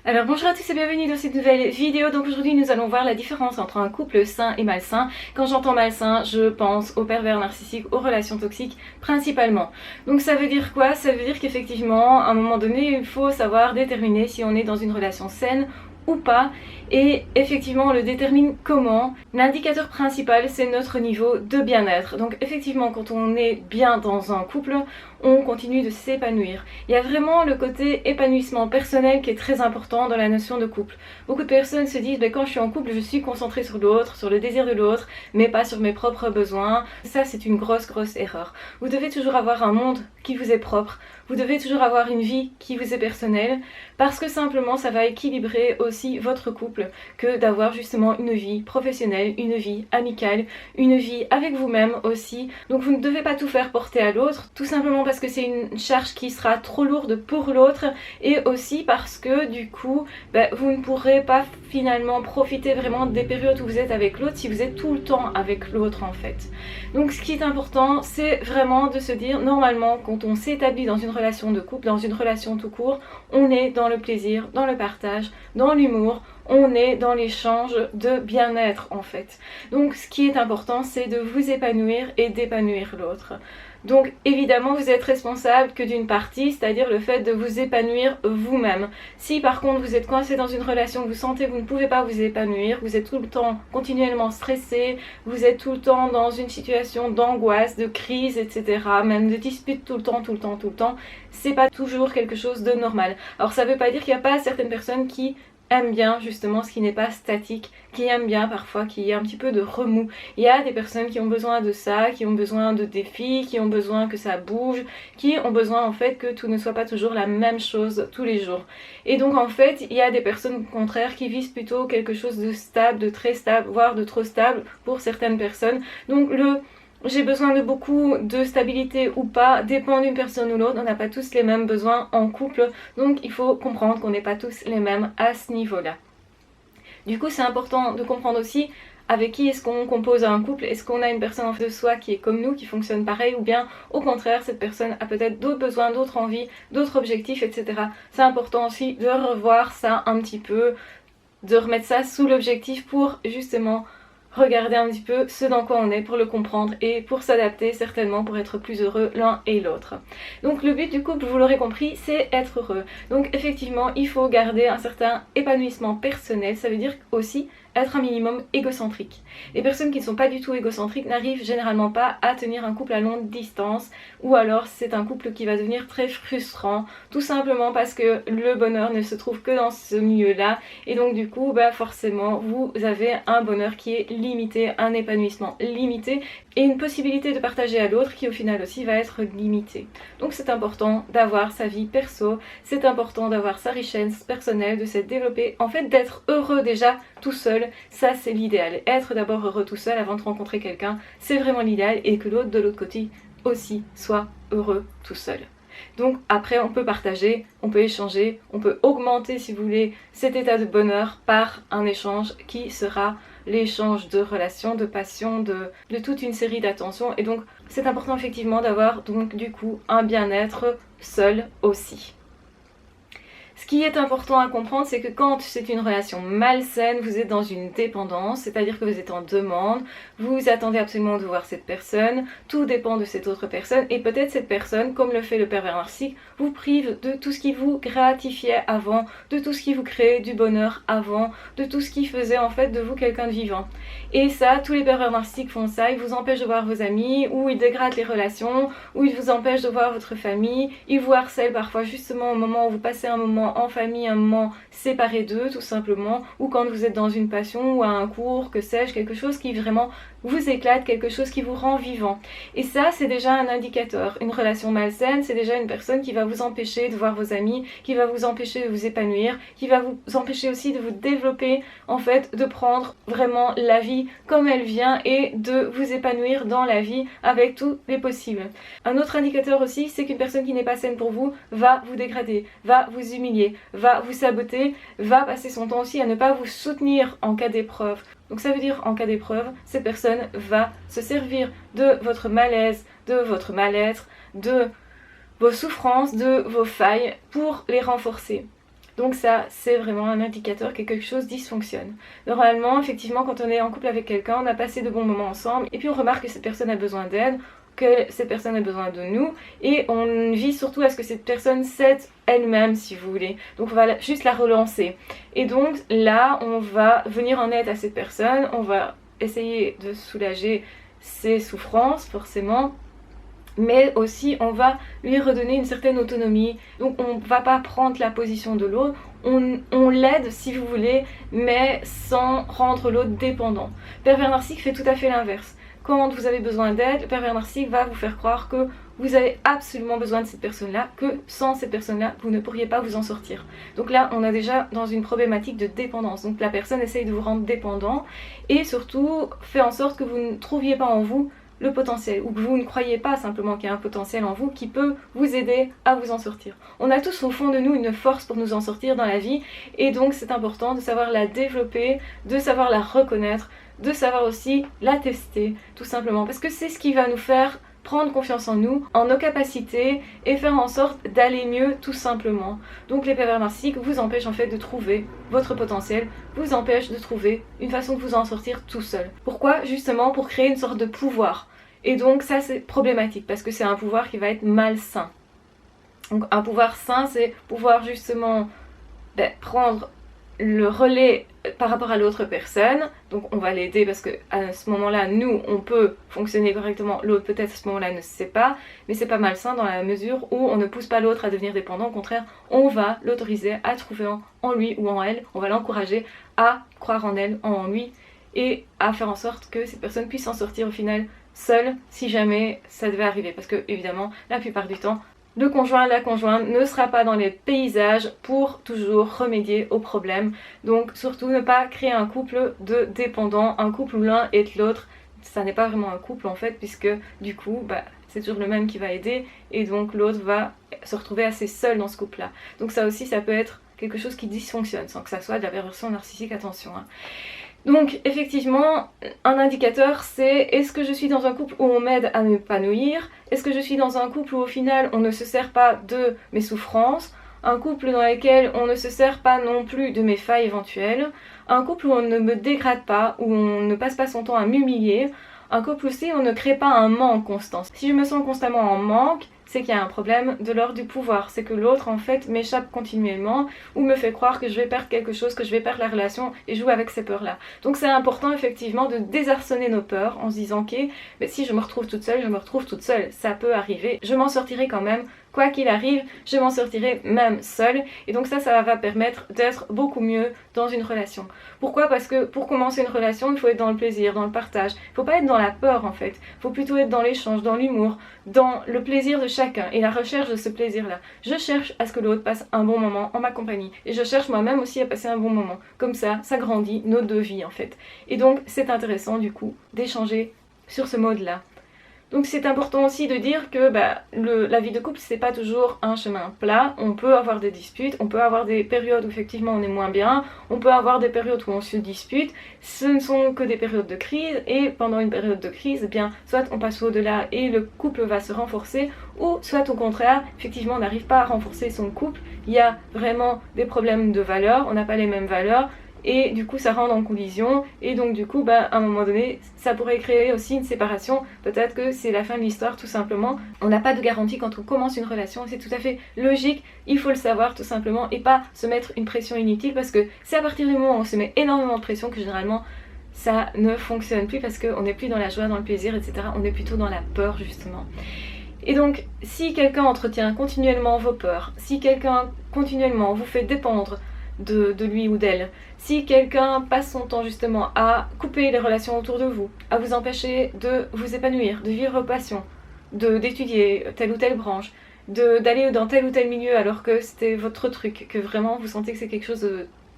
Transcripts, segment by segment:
Alors bonjour à tous et bienvenue dans cette nouvelle vidéo. Donc aujourd'hui nous allons voir la différence entre un couple sain et malsain. Quand j'entends malsain, je pense aux pervers narcissiques, aux relations toxiques principalement. Donc ça veut dire quoi? Ça veut dire qu'effectivement à un moment donné il faut savoir déterminer si on est dans une relation saine ou pas, et effectivement on le détermine comment. L'indicateur principal c'est notre niveau de bien-être. Donc effectivement quand on est bien dans un couple, on continue de s'épanouir. Il y a vraiment le côté épanouissement personnel qui est très important dans la notion de couple. Beaucoup de personnes se disent quand je suis en couple je suis concentrée sur l'autre, sur le désir de l'autre, mais pas sur mes propres besoins. Ça c'est une grosse erreur. Vous devez toujours avoir un monde qui vous est propre, vous devez toujours avoir une vie qui vous est personnelle, parce que simplement ça va équilibrer aussi votre couple que d'avoir justement une vie professionnelle, une vie amicale, une vie avec vous-même aussi. Donc vous ne devez pas tout faire porter à l'autre, tout simplement parce que c'est une charge qui sera trop lourde pour l'autre, et aussi parce que du coup vous ne pourrez pas finalement profiter vraiment des périodes où vous êtes avec l'autre si vous êtes tout le temps avec l'autre en fait. Donc ce qui est important c'est vraiment de se dire, normalement quand on s'établit dans une relation de couple, dans une relation tout court, on est dans le plaisir, dans le partage, dans l'humour, on est dans l'échange de bien-être en fait. Donc ce qui est important c'est de vous épanouir et d'épanouir l'autre. Donc évidemment vous êtes responsable que d'une partie, c'est-à-dire le fait de vous épanouir vous-même. Si par contre vous êtes coincé dans une relation, vous sentez que vous ne pouvez pas vous épanouir, vous êtes tout le temps continuellement stressé, vous êtes tout le temps dans une situation d'angoisse, de crise, etc. Même de dispute tout le temps, c'est pas toujours quelque chose de normal. Alors ça veut pas dire qu'il n'y a pas certaines personnes qui aiment bien justement ce qui n'est pas statique, qui aiment bien parfois qu'il y ait un petit peu de remous. Il y a des personnes qui ont besoin de ça, qui ont besoin de défis, qui ont besoin que ça bouge, qui ont besoin en fait que tout ne soit pas toujours la même chose tous les jours. Et donc en fait il y a des personnes au contraire qui visent plutôt quelque chose de stable, de très stable, voire de trop stable pour certaines personnes. Donc j'ai besoin de beaucoup de stabilité ou pas dépend d'une personne ou l'autre. On n'a pas tous les mêmes besoins en couple, donc il faut comprendre qu'on n'est pas tous les mêmes à ce niveau-là. Du coup c'est important de comprendre aussi avec qui est-ce qu'on compose un couple. Est-ce qu'on a une personne en face de soi qui est comme nous, qui fonctionne pareil, ou bien au contraire cette personne a peut-être d'autres besoins, d'autres envies, d'autres objectifs, etc. C'est important aussi de revoir ça un petit peu, de remettre ça sous l'objectif pour justement regarder un petit peu ce dans quoi on est, pour le comprendre et pour s'adapter certainement, pour être plus heureux l'un et l'autre. Donc le but du couple, vous l'aurez compris, c'est être heureux. Donc effectivement il faut garder un certain épanouissement personnel, ça veut dire aussi être un minimum égocentrique. Les personnes qui ne sont pas du tout égocentriques n'arrivent généralement pas à tenir un couple à longue distance, ou alors c'est un couple qui va devenir très frustrant, tout simplement parce que le bonheur ne se trouve que dans ce milieu-là, et donc du coup forcément vous avez un bonheur qui est limité, un épanouissement limité, et une possibilité de partager à l'autre qui au final aussi va être limitée. Donc c'est important d'avoir sa vie perso, c'est important d'avoir sa richesse personnelle, de s'être développé, en fait d'être heureux déjà tout seul, ça c'est l'idéal. Être d'abord heureux tout seul avant de rencontrer quelqu'un, c'est vraiment l'idéal, et que l'autre de l'autre côté aussi soit heureux tout seul. Donc après on peut partager, on peut échanger, on peut augmenter si vous voulez cet état de bonheur par un échange qui sera l'échange de relations, de passion, de toute une série d'attentions. Et donc c'est important effectivement d'avoir donc du coup un bien-être seul aussi. Ce qui est important à comprendre, c'est que quand c'est une relation malsaine, vous êtes dans une dépendance, c'est-à-dire que vous êtes en demande, vous attendez absolument de voir cette personne, tout dépend de cette autre personne, et peut-être cette personne, comme le fait le pervers narcissique, vous prive de tout ce qui vous gratifiait avant, de tout ce qui vous créait du bonheur avant, de tout ce qui faisait en fait de vous quelqu'un de vivant. Et ça, tous les pervers narcissiques font ça, ils vous empêchent de voir vos amis, ou ils dégradent les relations, ou ils vous empêchent de voir votre famille, ils vous harcèlent parfois justement au moment où vous passez un moment en famille, un moment séparé d'eux tout simplement, ou quand vous êtes dans une passion ou à un cours, que sais-je, quelque chose qui vraiment vous éclate, quelque chose qui vous rend vivant. Et ça c'est déjà un indicateur. Une relation malsaine c'est déjà une personne qui va vous empêcher de voir vos amis, qui va vous empêcher de vous épanouir, qui va vous empêcher aussi de vous développer, en fait de prendre vraiment la vie comme elle vient et de vous épanouir dans la vie avec tous les possibles. Un autre indicateur aussi c'est qu'une personne qui n'est pas saine pour vous va vous dégrader, va vous humilier, va vous saboter, va passer son temps aussi à ne pas vous soutenir en cas d'épreuve. Donc ça veut dire en cas d'épreuve, cette personne va se servir de votre malaise, de votre mal-être, de vos souffrances, de vos failles pour les renforcer. Donc ça, c'est vraiment un indicateur que quelque chose dysfonctionne. Normalement, effectivement, quand on est en couple avec quelqu'un, on a passé de bons moments ensemble, et puis on remarque que cette personne a besoin d'aide, que cette personne a besoin de nous, et on vise surtout à ce que cette personne s'aide elle-même, si vous voulez. Donc on va juste la relancer. Et donc là, on va venir en aide à cette personne, on va essayer de soulager ses souffrances, forcément, mais aussi on va lui redonner une certaine autonomie. Donc on va pas prendre la position de l'autre, on l'aide si vous voulez, mais sans rendre l'autre dépendant. Pervers narcissique fait tout à fait l'inverse. Quand vous avez besoin d'aide, le pervers narcissique va vous faire croire que vous avez absolument besoin de cette personne-là, que sans cette personne-là, vous ne pourriez pas vous en sortir. Donc là, on est déjà dans une problématique de dépendance. Donc la personne essaye de vous rendre dépendant et surtout fait en sorte que vous ne trouviez pas en vous le potentiel, ou que vous ne croyez pas simplement qu'il y a un potentiel en vous qui peut vous aider à vous en sortir. On a tous au fond de nous une force pour nous en sortir dans la vie, et donc c'est important de savoir la développer, de savoir la reconnaître, de savoir aussi la tester, tout simplement, parce que c'est ce qui va nous faire prendre confiance en nous, en nos capacités et faire en sorte d'aller mieux tout simplement. Donc les pervers narcissiques vous empêchent en fait de trouver votre potentiel, vous empêchent de trouver une façon de vous en sortir tout seul. Pourquoi? Justement pour créer une sorte de pouvoir. Et donc ça c'est problématique parce que c'est un pouvoir qui va être malsain. Donc un pouvoir sain, c'est pouvoir justement prendre le relais par rapport à l'autre personne. Donc on va l'aider parce que à ce moment-là, nous, on peut fonctionner correctement, l'autre peut-être à ce moment-là ne sait pas, mais c'est pas malsain dans la mesure où on ne pousse pas l'autre à devenir dépendant, au contraire, on va l'autoriser à trouver en lui ou en elle, on va l'encourager à croire en elle, en lui, et à faire en sorte que cette personne puisse s'en sortir au final seule si jamais ça devait arriver, parce que évidemment, la plupart du temps, le conjoint, la conjointe ne sera pas dans les paysages pour toujours remédier aux problèmes. Donc surtout ne pas créer un couple de dépendants, un couple où l'un aide l'autre. Ça n'est pas vraiment un couple en fait, puisque du coup c'est toujours le même qui va aider et donc l'autre va se retrouver assez seul dans ce couple là. Donc ça aussi ça peut être quelque chose qui dysfonctionne sans que ça soit de la perversion narcissique, attention hein. Donc effectivement, un indicateur c'est est-ce que je suis dans un couple où on m'aide à m'épanouir? Est-ce que je suis dans un couple où au final on ne se sert pas de mes souffrances? Un couple dans lequel on ne se sert pas non plus de mes failles éventuelles? Un couple où on ne me dégrade pas, où on ne passe pas son temps à m'humilier? Un couple aussi où on ne crée pas un manque constant. Si je me sens constamment en manque, c'est qu'il y a un problème de l'ordre du pouvoir. C'est que l'autre en fait m'échappe continuellement ou me fait croire que je vais perdre quelque chose, que je vais perdre la relation et joue avec ces peurs là. Donc c'est important effectivement de désarçonner nos peurs en se disant ok, mais si je me retrouve toute seule, je me retrouve toute seule. Ça peut arriver, je m'en sortirai quand même. Quoi qu'il arrive, je m'en sortirai même seule. Et donc ça va permettre d'être beaucoup mieux dans une relation. Pourquoi? Parce que pour commencer une relation, il faut être dans le plaisir, dans le partage. Il ne faut pas être dans la peur en fait. Il faut plutôt être dans l'échange, dans l'humour, dans le plaisir de chacun et la recherche de ce plaisir-là. Je cherche à ce que l'autre passe un bon moment en ma compagnie. Et je cherche moi-même aussi à passer un bon moment. Comme ça grandit nos deux vies en fait. Et donc c'est intéressant du coup d'échanger sur ce mode-là. Donc c'est important aussi de dire que la vie de couple c'est pas toujours un chemin plat, on peut avoir des disputes, on peut avoir des périodes où effectivement on est moins bien, on peut avoir des périodes où on se dispute, ce ne sont que des périodes de crise et pendant une période de crise, eh bien soit on passe au-delà et le couple va se renforcer ou soit au contraire, effectivement on n'arrive pas à renforcer son couple, il y a vraiment des problèmes de valeurs, on n'a pas les mêmes valeurs, et du coup ça rentre en collision et donc du coup à un moment donné ça pourrait créer aussi une séparation, peut-être que c'est la fin de l'histoire tout simplement. On n'a pas de garantie quand on commence une relation, c'est tout à fait logique, il faut le savoir tout simplement et pas se mettre une pression inutile parce que c'est à partir du moment où on se met énormément de pression que généralement ça ne fonctionne plus parce qu'on n'est plus dans la joie, dans le plaisir, etc. On est plutôt dans la peur justement. Et donc si quelqu'un entretient continuellement vos peurs, si quelqu'un continuellement vous fait dépendre de lui ou d'elle, si quelqu'un passe son temps justement à couper les relations autour de vous, à vous empêcher de vous épanouir, de vivre vos passions, d'étudier telle ou telle branche, d'aller dans tel ou tel milieu alors que c'était votre truc, que vraiment vous sentez que c'est quelque chose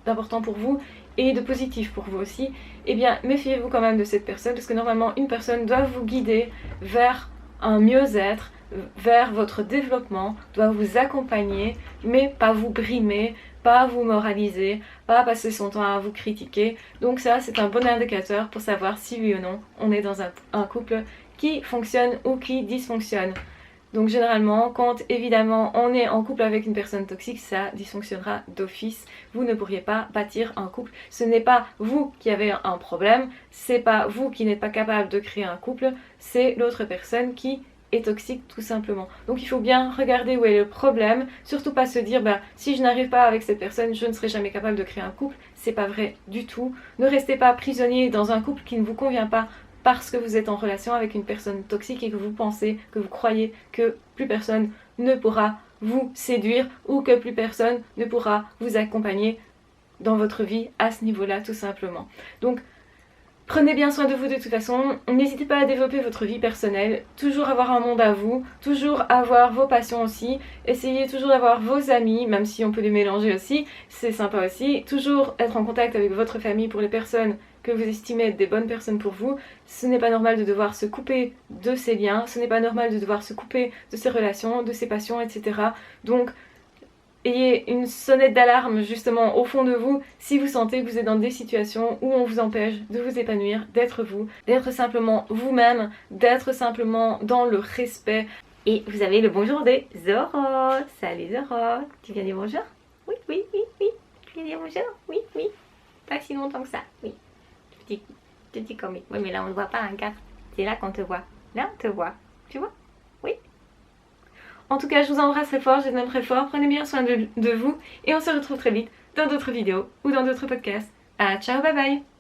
d'important pour vous et de positif pour vous aussi, eh bien méfiez-vous quand même de cette personne parce que normalement une personne doit vous guider vers un mieux-être, vers votre développement, doit vous accompagner mais pas vous brimer, pas vous moraliser, pas passer son temps à vous critiquer. Donc ça c'est un bon indicateur pour savoir si oui ou non on est dans un couple qui fonctionne ou qui dysfonctionne. Donc généralement, quand évidemment on est en couple avec une personne toxique, ça dysfonctionnera d'office. Vous ne pourriez pas bâtir un couple. Ce n'est pas vous qui avez un problème, c'est pas vous qui n'êtes pas capable de créer un couple, c'est l'autre personne qui est toxique tout simplement. Donc il faut bien regarder où est le problème, surtout pas se dire bah si je n'arrive pas avec cette personne, je ne serai jamais capable de créer un couple. C'est pas vrai du tout. Ne restez pas prisonnier dans un couple qui ne vous convient pas parce que vous êtes en relation avec une personne toxique et que vous pensez, que vous croyez que plus personne ne pourra vous séduire ou que plus personne ne pourra vous accompagner dans votre vie à ce niveau-là tout simplement. Donc prenez bien soin de vous de toute façon, n'hésitez pas à développer votre vie personnelle, toujours avoir un monde à vous, toujours avoir vos passions aussi, essayez toujours d'avoir vos amis, même si on peut les mélanger aussi, c'est sympa aussi, toujours être en contact avec votre famille pour les personnes que vous estimez être des bonnes personnes pour vous. Ce n'est pas normal de devoir se couper de ces liens, ce n'est pas normal de devoir se couper de ces relations, de ses passions, etc. Donc ayez une sonnette d'alarme justement au fond de vous si vous sentez que vous êtes dans des situations où on vous empêche de vous épanouir, d'être vous, d'être simplement vous-même, d'être simplement dans le respect. Et vous avez le bonjour de Zoro. Salut Zoro, tu viens dire bonjour? Oui, oui, oui, oui. Tu viens dire bonjour? Oui, oui. Pas si longtemps que ça, oui. Petit comique. Oui, mais là on ne voit pas un cadre. C'est là qu'on te voit. Là on te voit. Tu vois? Oui. En tout cas, je vous embrasse très fort, je vous aime très fort, prenez bien soin de vous et on se retrouve très vite dans d'autres vidéos ou dans d'autres podcasts. Ah, ciao, bye bye!